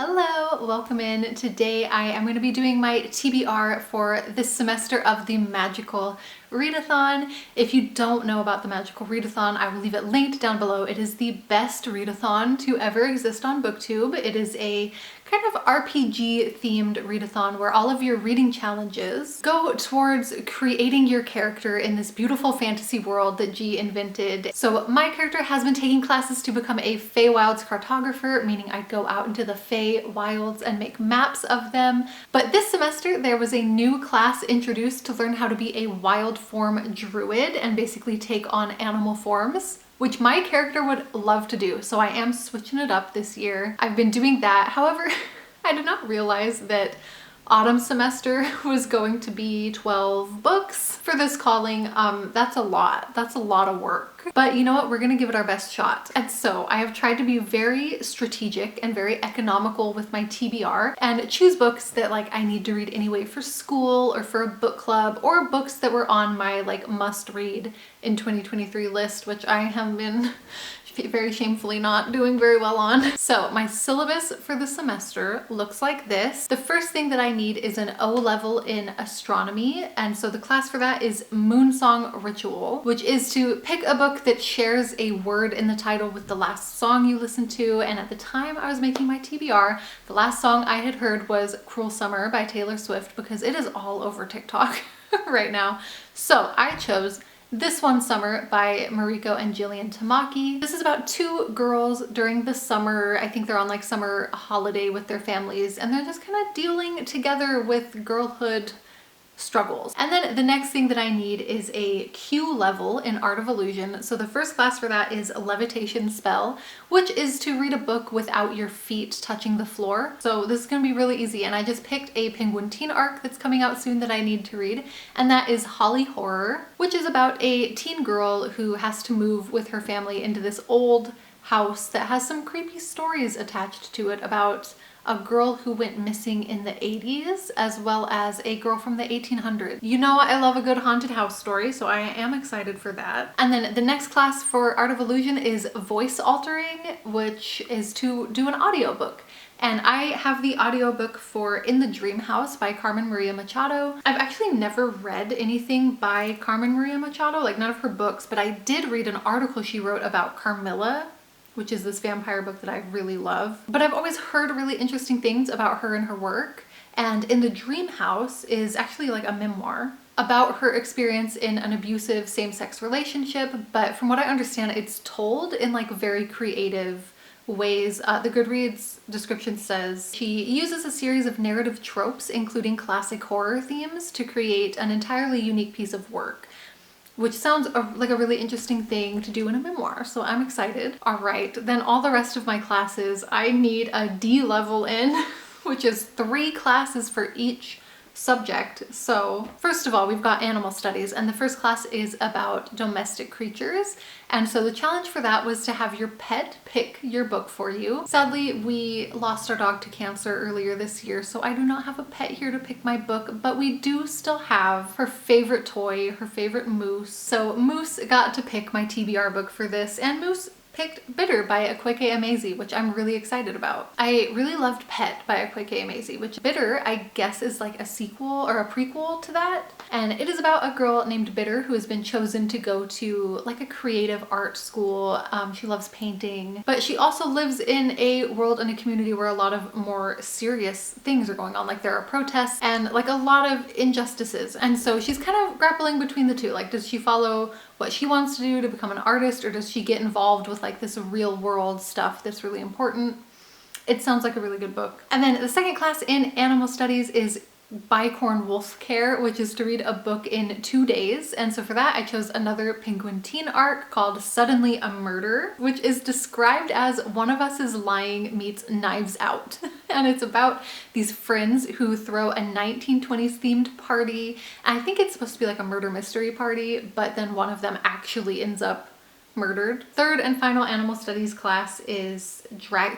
Hello, welcome in. Today I am going to be doing my TBR for this semester of the Magical Readathon. If you don't know about the Magical Readathon, I will leave it linked down below. It is the best readathon to ever exist on BookTube. It is a kind of RPG themed readathon where all of your reading challenges go towards creating your character in this beautiful fantasy world that G invented. So my character has been taking classes to become a Feywilds cartographer, meaning I go out into the Feywilds and make maps of them. But this semester there was a new class introduced to learn how to be a wild form druid and basically take on animal forms, which my character would love to do. So I am switching it up this year. I've been doing that. However, I did not realize that autumn semester was going to be 12 books for this calling. That's a lot. That's a lot of work. But you know what? We're gonna give it our best shot. And so I have tried to be very strategic and very economical with my TBR and choose books that I need to read anyway for school or for a book club, or books that were on my must read in 2023 list, which I have been very shamefully not doing very well on. So my syllabus for the semester looks like this. The first thing that I need is an O level in astronomy, and so the class for that is Moonsong Ritual, which is to pick a book that shares a word in the title with the last song you listen to. And at the time I was making my TBR, the last song I had heard was Cruel Summer by Taylor Swift, because it is all over TikTok right now. So I chose This One Summer by Mariko and Jillian Tamaki. This is about two girls during the summer. I think they're on summer holiday with their families, and they're just kind of dealing together with girlhood struggles. And then the next thing that I need is a Q level in Art of Illusion. So the first class for that is Levitation Spell, which is to read a book without your feet touching the floor. So this is gonna be really easy, and I just picked a Penguin teen arc that's coming out soon that I need to read, and that is Holly Horror, which is about a teen girl who has to move with her family into this old house that has some creepy stories attached to it about a girl who went missing in the 80s, as well as a girl from the 1800s. You know I love a good haunted house story, so I am excited for that. And then the next class for Art of Illusion is Voice Altering, which is to do an audiobook. And I have the audiobook for In the Dream House by Carmen Maria Machado. I've actually never read anything by Carmen Maria Machado, none of her books, but I did read an article she wrote about Carmilla, which is this vampire book that I really love. But I've always heard really interesting things about her and her work. And In the Dream House is actually a memoir about her experience in an abusive same-sex relationship. But from what I understand, it's told in very creative ways. The Goodreads description says she uses a series of narrative tropes, including classic horror themes, to create an entirely unique piece of work, which sounds like a really interesting thing to do in a memoir, so I'm excited. All right, then all the rest of my classes, I need a D level in, which is 3 classes for each subject. So first of all, we've got animal studies, and the first class is about domestic creatures. And so the challenge for that was to have your pet pick your book for you. Sadly, we lost our dog to cancer earlier this year, so I do not have a pet here to pick my book, but we do still have her favorite toy, her favorite Moose. So Moose got to pick my TBR book for this, and Moose picked Bitter by Akwaeke Emezi, which I'm really excited about. I really loved Pet by Akwaeke Emezi, which Bitter, I guess, is a sequel or a prequel to that. And it is about a girl named Bitter who has been chosen to go to a creative art school. She loves painting, but she also lives in a world and a community where a lot of more serious things are going on. There are protests and a lot of injustices. And so she's kind of grappling between the two. Does she follow what she wants to do to become an artist, or does she get involved with this real world stuff that's really important? It sounds like a really good book. And then the second class in animal studies is Bicorn Wolf Care, which is to read a book in 2 days. And so for that, I chose another Penguin teen arc called Suddenly a Murder, which is described as One of Us is Lying meets Knives Out. And it's about these friends who throw a 1920s themed party. And I think it's supposed to be a murder mystery party, but then one of them actually ends up murdered. Third and final animal studies class is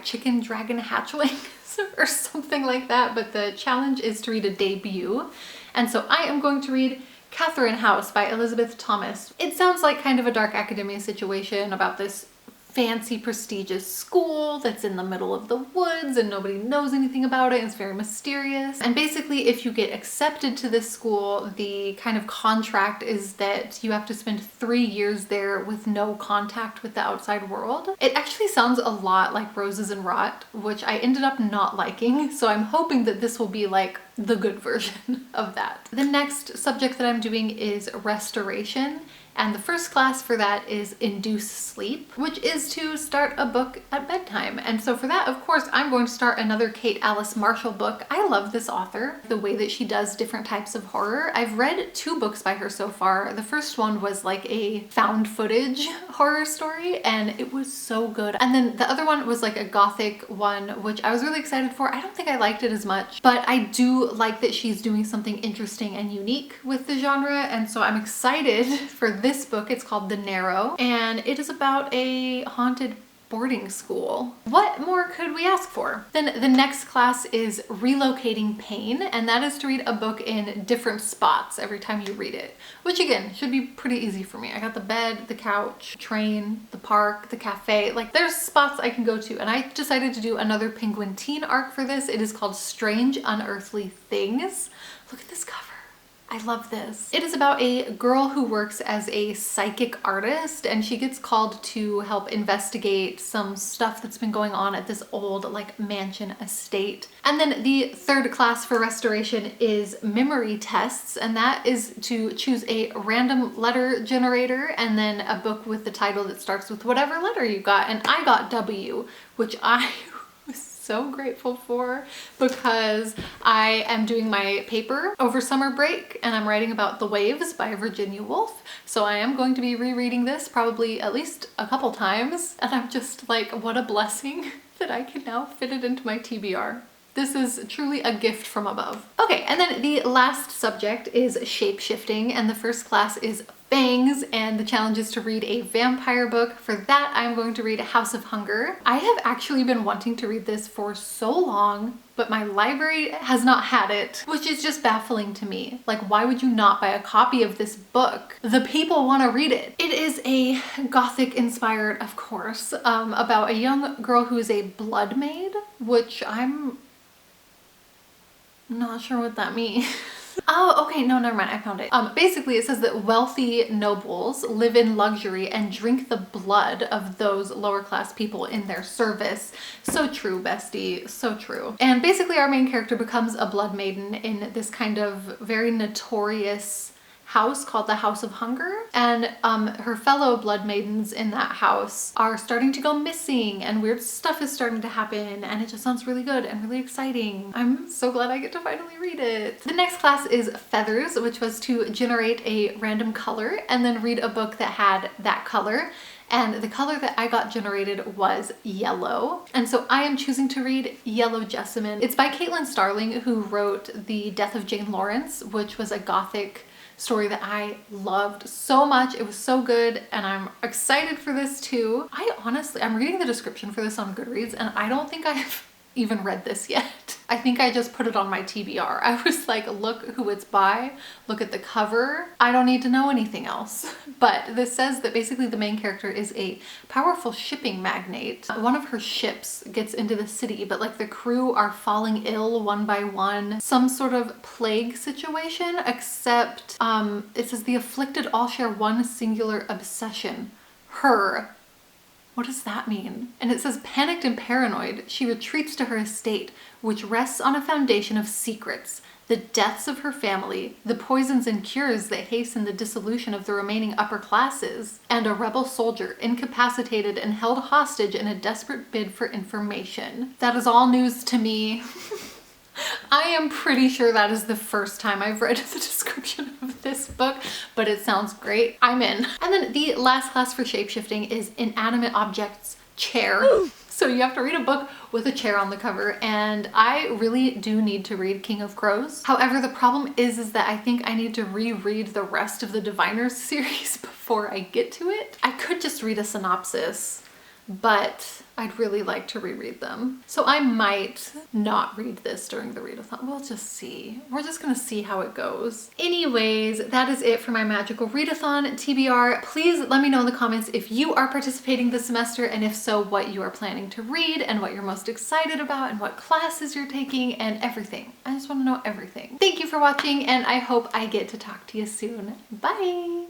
Chicken Dragon Hatchlings or something like that, but the challenge is to read a debut. And so I am going to read Catherine House by Elizabeth Thomas. It sounds like kind of a dark academia situation about this fancy prestigious school that's in the middle of the woods and nobody knows anything about it. It's very mysterious. And basically if you get accepted to this school, the kind of contract is that you have to spend 3 years there with no contact with the outside world. It actually sounds a lot like Roses and Rot, which I ended up not liking. So I'm hoping that this will be like the good version of that. The next subject that I'm doing is restoration. And the first class for that is Induce Sleep, which is to start a book at bedtime. And so for that, of course, I'm going to start another Kate Alice Marshall book. I love this author, the way that she does different types of horror. I've read 2 books by her so far. The first one was like a found footage horror story, and it was so good. And then the other one was like a gothic one, which I was really excited for. I don't think I liked it as much, but I do like that she's doing something interesting and unique with the genre. And so I'm excited for this book. It's called The Narrow, and it is about a haunted boarding school. What more could we ask for? Then the next class is Relocating Pain, and that is to read a book in different spots every time you read it, which again should be pretty easy for me. I got the bed, the couch, train, the park, the cafe, like there's spots I can go to. And I decided to do another Penguin teen arc for this. It is called Strange Unearthly Things. Look at this cover. I love this. It is about a girl who works as a psychic artist, and she gets called to help investigate some stuff that's been going on at this old like mansion estate. And then the third class for restoration is memory tests, and that is to choose a random letter generator and then a book with the title that starts with whatever letter you got. And I got W, which I so grateful for because I am doing my paper over summer break and I'm writing about The Waves by Virginia Woolf. So I am going to be rereading this probably at least a couple times, and I'm just like, what a blessing that I can now fit it into my TBR. This is truly a gift from above. Okay, and then the last subject is shape-shifting, and the first class is Fangs, and the challenge is to read a vampire book. For that, I'm going to read House of Hunger. I have actually been wanting to read this for so long, but my library has not had it, which is just baffling to me. Like, why would you not buy a copy of this book? The people want to read it. It is a gothic inspired, of course, about a young girl who is a blood maid, which I'm not sure what that means. Oh, okay, no, never mind, I found it. Basically it says that wealthy nobles live in luxury and drink the blood of those lower class people in their service. So true, bestie, so true. And basically our main character becomes a blood maiden in this kind of very notorious house called the House of Hunger, and her fellow blood maidens in that house are starting to go missing and weird stuff is starting to happen, and it just sounds really good and really exciting. I'm so glad I get to finally read it. The next class is Feathers, which was to generate a random color and then read a book that had that color. And the color that I got generated was yellow. And so I am choosing to read Yellow Jessamine. It's by Caitlin Starling, who wrote The Death of Jane Lawrence, which was a gothic story that I loved so much. It was so good, and I'm excited for this too. I'm reading the description for this on Goodreads, and I don't think I've even read this yet. I think I just put it on my TBR. I was like, look who it's by, look at the cover. I don't need to know anything else. But this says that basically the main character is a powerful shipping magnate. One of her ships gets into the city, but like the crew are falling ill one by one. Some sort of plague situation, except it says the afflicted all share one singular obsession, her. What does that mean? And it says, panicked and paranoid, she retreats to her estate, which rests on a foundation of secrets, the deaths of her family, the poisons and cures that hasten the dissolution of the remaining upper classes, and a rebel soldier incapacitated and held hostage in a desperate bid for information. That is all news to me. I am pretty sure that is the first time I've read the description of this book, but it sounds great. I'm in. And then the last class for shapeshifting is Inanimate Objects Chair. So you have to read a book with a chair on the cover, and I really do need to read King of Crows. However, the problem is that I think I need to reread the rest of the Diviners series before I get to it. I could just read a synopsis, but I'd really like to reread them. So I might not read this during the readathon. We'll just see. We're just gonna see how it goes. Anyways, that is it for my magical readathon TBR. Please let me know in the comments if you are participating this semester, and if so, what you are planning to read and what you're most excited about and what classes you're taking and everything. I just wanna know everything. Thank you for watching, and I hope I get to talk to you soon. Bye!